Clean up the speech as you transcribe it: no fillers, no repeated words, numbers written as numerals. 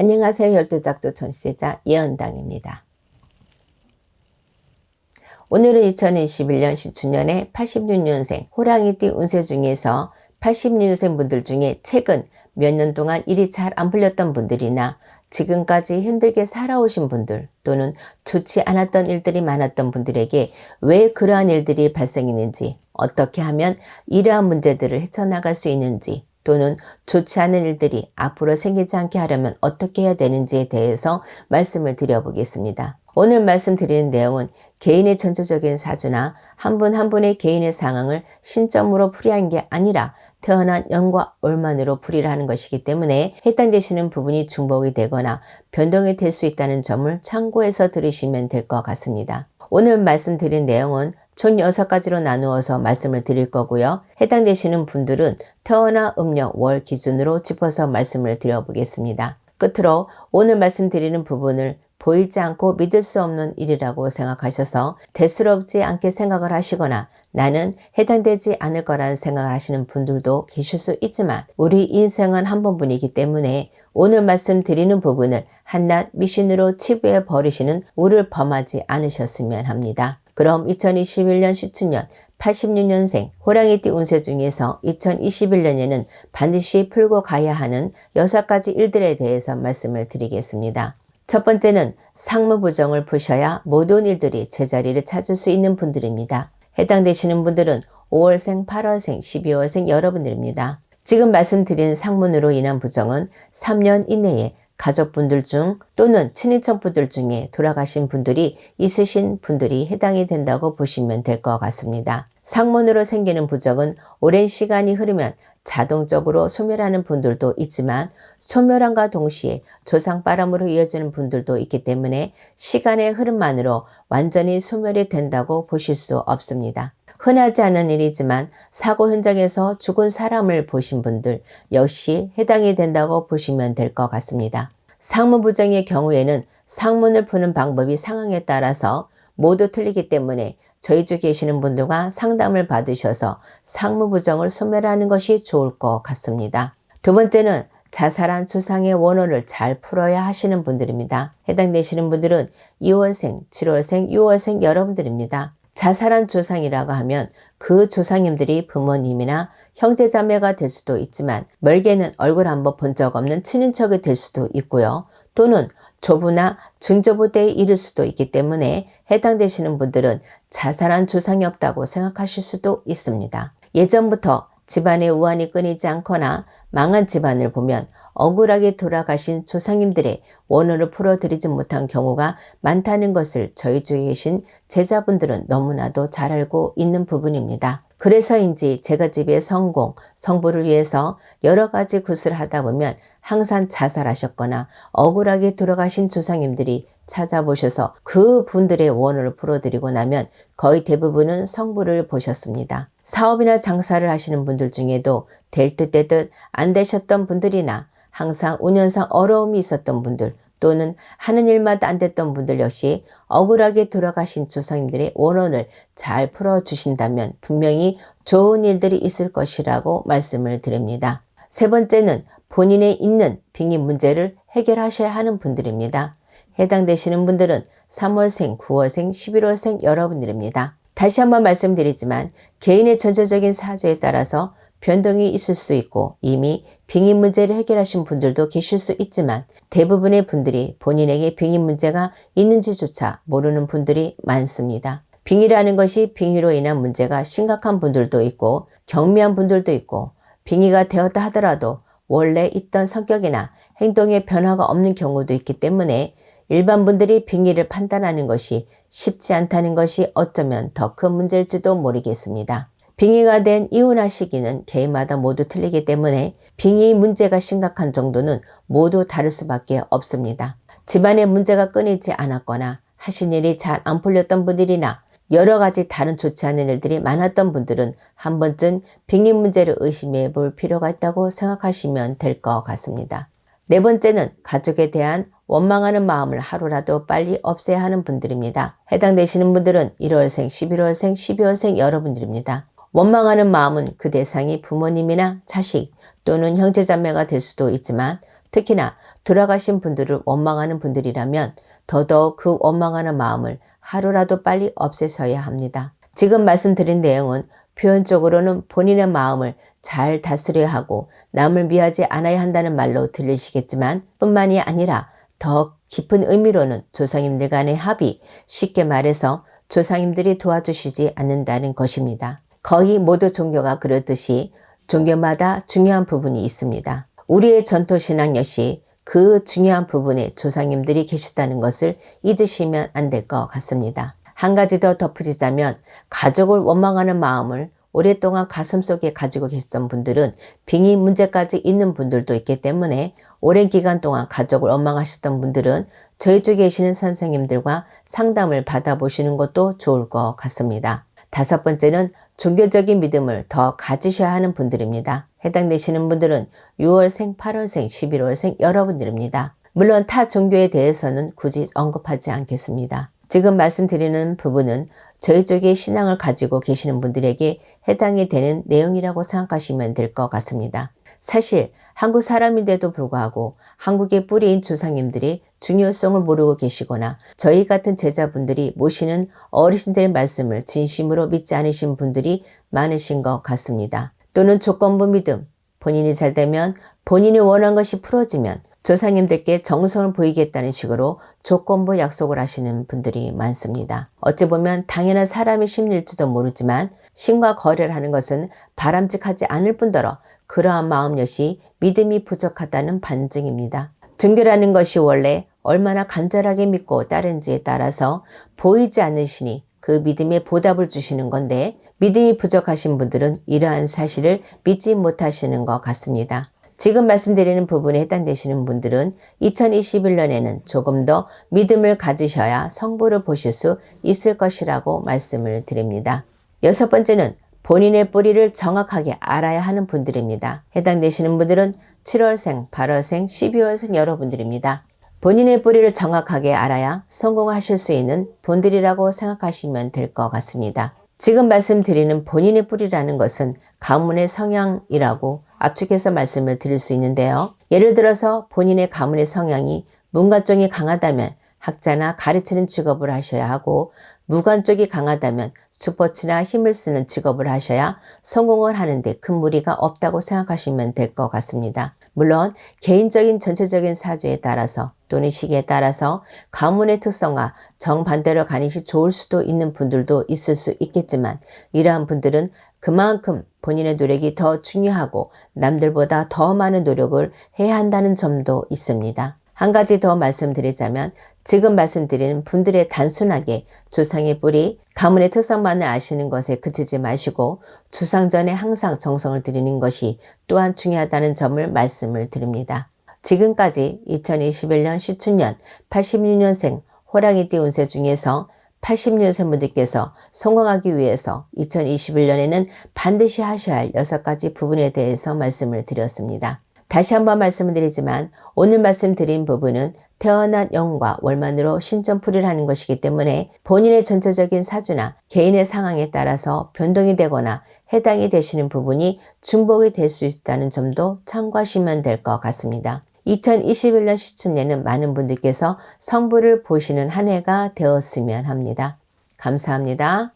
안녕하세요. 열두닥도 전시자 예언당입니다. 오늘은 2021년 신축년의 86년생 호랑이띠 운세 중에서 86년생 분들 중에 최근 몇 년 동안 일이 잘 안 풀렸던 분들이나 지금까지 힘들게 살아오신 분들 또는 좋지 않았던 일들이 많았던 분들에게 왜 그러한 일들이 발생했는지, 어떻게 하면 이러한 문제들을 헤쳐나갈 수 있는지, 또는 좋지 않은 일들이 앞으로 생기지 않게 하려면 어떻게 해야 되는지에 대해서 말씀을 드려보겠습니다. 오늘 말씀드리는 내용은 개인의 전체적인 사주나 한 분 한 분의 개인의 상황을 신점으로 풀이한 게 아니라 태어난 연과 월만으로 풀이를 하는 것이기 때문에 해당되시는 부분이 중복이 되거나 변동이 될 수 있다는 점을 참고해서 들으시면 될 것 같습니다. 오늘 말씀드린 내용은 총 6가지로 나누어서 말씀을 드릴 거고요. 해당되시는 분들은 태어나 음력 월 기준으로 짚어서 말씀을 드려보겠습니다. 끝으로 오늘 말씀드리는 부분을 보이지 않고 믿을 수 없는 일이라고 생각하셔서 대수롭지 않게 생각을 하시거나 나는 해당되지 않을 거라는 생각을 하시는 분들도 계실 수 있지만 우리 인생은 한 번뿐이기 때문에 오늘 말씀드리는 부분을 한낱 미신으로 치부해 버리시는 우를 범하지 않으셨으면 합니다. 그럼 2021년 신축년 86년생 호랑이띠 운세 중에서 2021년에는 반드시 풀고 가야 하는 6가지 일들에 대해서 말씀을 드리겠습니다. 첫 번째는 상무 부정을 푸셔야 모든 일들이 제자리를 찾을 수 있는 분들입니다. 해당되시는 분들은 5월생, 8월생, 12월생 여러분들입니다. 지금 말씀드린 상문으로 인한 부정은 3년 이내에 가족분들 중 또는 친인척분들 중에 돌아가신 분들이 있으신 분들이 해당이 된다고 보시면 될 것 같습니다. 상문으로 생기는 부정은 오랜 시간이 흐르면 자동적으로 소멸하는 분들도 있지만 소멸함과 동시에 조상바람으로 이어지는 분들도 있기 때문에 시간의 흐름만으로 완전히 소멸이 된다고 보실 수 없습니다. 흔하지 않은 일이지만 사고 현장에서 죽은 사람을 보신 분들 역시 해당이 된다고 보시면 될 것 같습니다. 상문부정의 경우에는 상문을 푸는 방법이 상황에 따라서 모두 틀리기 때문에 저희 쪽에 계시는 분들과 상담을 받으셔서 상문부정을 소멸하는 것이 좋을 것 같습니다. 두 번째는 자살한 조상의 원혼을 잘 풀어야 하시는 분들입니다. 해당되시는 분들은 2월생, 7월생, 6월생 여러분들입니다. 자살한 조상이라고 하면 그 조상님들이 부모님이나 형제자매가 될 수도 있지만 멀게는 얼굴 한번 본 적 없는 친인척이 될 수도 있고요. 또는 조부나 증조부대에 이를 수도 있기 때문에 해당되시는 분들은 자살한 조상이 없다고 생각하실 수도 있습니다. 예전부터 집안의 우환이 끊이지 않거나 망한 집안을 보면 억울하게 돌아가신 조상님들의 원혼을 풀어드리지 못한 경우가 많다는 것을 저희 쪽에 계신 제자분들은 너무나도 잘 알고 있는 부분입니다. 그래서인지 제가 집의 성공, 성부를 위해서 여러 가지 굿을 하다 보면 항상 자살하셨거나 억울하게 돌아가신 조상님들이 찾아보셔서 그 분들의 원혼을 풀어드리고 나면 거의 대부분은 성부를 보셨습니다. 사업이나 장사를 하시는 분들 중에도 될 듯 되듯 안 되셨던 분들이나 항상 운연상 어려움이 있었던 분들 또는 하는 일마다 안 됐던 분들 역시 억울하게 돌아가신 조상님들의 원혼을 잘 풀어주신다면 분명히 좋은 일들이 있을 것이라고 말씀을 드립니다. 세 번째는 본인의 있는 빙의 문제를 해결하셔야 하는 분들입니다. 해당되시는 분들은 3월생, 9월생, 11월생 여러분들입니다. 다시 한번 말씀드리지만 개인의 전체적인 사주에 따라서 변동이 있을 수 있고 이미 빙의 문제를 해결하신 분들도 계실 수 있지만 대부분의 분들이 본인에게 빙의 문제가 있는지조차 모르는 분들이 많습니다. 빙의라는 것이 빙의로 인한 문제가 심각한 분들도 있고 경미한 분들도 있고 빙의가 되었다 하더라도 원래 있던 성격이나 행동에 변화가 없는 경우도 있기 때문에 일반 분들이 빙의를 판단하는 것이 쉽지 않다는 것이 어쩌면 더 큰 문제일지도 모르겠습니다. 빙의가 된 이혼하 시기는 개인마다 모두 틀리기 때문에 빙의 문제가 심각한 정도는 모두 다를 수밖에 없습니다. 집안에 문제가 끊이지 않았거나 하신 일이 잘 안 풀렸던 분들이나 여러 가지 다른 좋지 않은 일들이 많았던 분들은 한 번쯤 빙의 문제를 의심해 볼 필요가 있다고 생각하시면 될 것 같습니다. 네 번째는 가족에 대한 원망하는 마음을 하루라도 빨리 없애야 하는 분들입니다. 해당되시는 분들은 1월생, 11월생, 12월생 여러분들입니다. 원망하는 마음은 그 대상이 부모님이나 자식 또는 형제자매가 될 수도 있지만 특히나 돌아가신 분들을 원망하는 분들이라면 더더욱 그 원망하는 마음을 하루라도 빨리 없애셔야 합니다. 지금 말씀드린 내용은 표현적으로는 본인의 마음을 잘 다스려야 하고 남을 미워하지 않아야 한다는 말로 들리시겠지만 뿐만이 아니라 더 깊은 의미로는 조상님들 간의 합의, 쉽게 말해서 조상님들이 도와주시지 않는다는 것입니다. 거의 모두 종교가 그렇듯이 종교마다 중요한 부분이 있습니다. 우리의 전통신앙 역시 그 중요한 부분에 조상님들이 계시다는 것을 잊으시면 안 될 것 같습니다. 한 가지 더 덧붙이자면 가족을 원망하는 마음을 오랫동안 가슴속에 가지고 계셨던 분들은 빙의 문제까지 있는 분들도 있기 때문에 오랜 기간 동안 가족을 원망하셨던 분들은 저희 쪽에 계시는 선생님들과 상담을 받아보시는 것도 좋을 것 같습니다. 다섯 번째는 종교적인 믿음을 더 가지셔야 하는 분들입니다. 해당되시는 분들은 6월생, 8월생, 11월생 여러분들입니다. 물론 타 종교에 대해서는 굳이 언급하지 않겠습니다. 지금 말씀드리는 부분은 저희 쪽에 신앙을 가지고 계시는 분들에게 해당이 되는 내용이라고 생각하시면 될 것 같습니다. 사실 한국 사람인데도 불구하고 한국의 뿌리인 조상님들이 중요성을 모르고 계시거나 저희 같은 제자분들이 모시는 어르신들의 말씀을 진심으로 믿지 않으신 분들이 많으신 것 같습니다. 또는 조건부 믿음, 본인이 잘 되면 본인이 원한 것이 풀어지면 조상님들께 정성을 보이겠다는 식으로 조건부 약속을 하시는 분들이 많습니다. 어찌 보면 당연한 사람의 심리일지도 모르지만 신과 거래를 하는 것은 바람직하지 않을 뿐더러 그러한 마음 역시 믿음이 부족하다는 반증입니다. 종교라는 것이 원래 얼마나 간절하게 믿고 따르는지에 따라서 보이지 않는 신이 그 믿음에 보답을 주시는 건데 믿음이 부족하신 분들은 이러한 사실을 믿지 못하시는 것 같습니다. 지금 말씀드리는 부분에 해당되시는 분들은 2021년에는 조금 더 믿음을 가지셔야 성부를 보실 수 있을 것이라고 말씀을 드립니다. 여섯 번째는 본인의 뿌리를 정확하게 알아야 하는 분들입니다. 해당되시는 분들은 7월생, 8월생, 12월생 여러분들입니다. 본인의 뿌리를 정확하게 알아야 성공하실 수 있는 분들이라고 생각하시면 될 것 같습니다. 지금 말씀드리는 본인의 뿌리라는 것은 가문의 성향이라고 압축해서 말씀을 드릴 수 있는데요. 예를 들어서 본인의 가문의 성향이 문관 쪽이 강하다면 학자나 가르치는 직업을 하셔야 하고 무관 쪽이 강하다면 스포츠나 힘을 쓰는 직업을 하셔야 성공을 하는데 큰 무리가 없다고 생각하시면 될 것 같습니다. 물론 개인적인 전체적인 사주에 따라서 또는 시기에 따라서 가문의 특성과 정반대로 가니시 좋을 수도 있는 분들도 있을 수 있겠지만 이러한 분들은 그만큼 본인의 노력이 더 중요하고 남들보다 더 많은 노력을 해야 한다는 점도 있습니다. 한 가지 더 말씀드리자면 지금 말씀드리는 분들의 단순하게 조상의 뿌리, 가문의 특성만을 아시는 것에 그치지 마시고 주상전에 항상 정성을 들이는 것이 또한 중요하다는 점을 말씀을 드립니다. 지금까지 2021년 시춘년 86년생 호랑이띠 운세 중에서 80년생 분들께서 성공하기 위해서 2021년에는 반드시 하셔야 할 6가지 부분에 대해서 말씀을 드렸습니다. 다시 한번 말씀을 드리지만 오늘 말씀드린 부분은 태어난 영과 월만으로 신점풀이를 하는 것이기 때문에 본인의 전체적인 사주나 개인의 상황에 따라서 변동이 되거나 해당이 되시는 부분이 중복이 될 수 있다는 점도 참고하시면 될 것 같습니다. 2021년 시춘년에는 많은 분들께서 성부를 보시는 한 해가 되었으면 합니다. 감사합니다.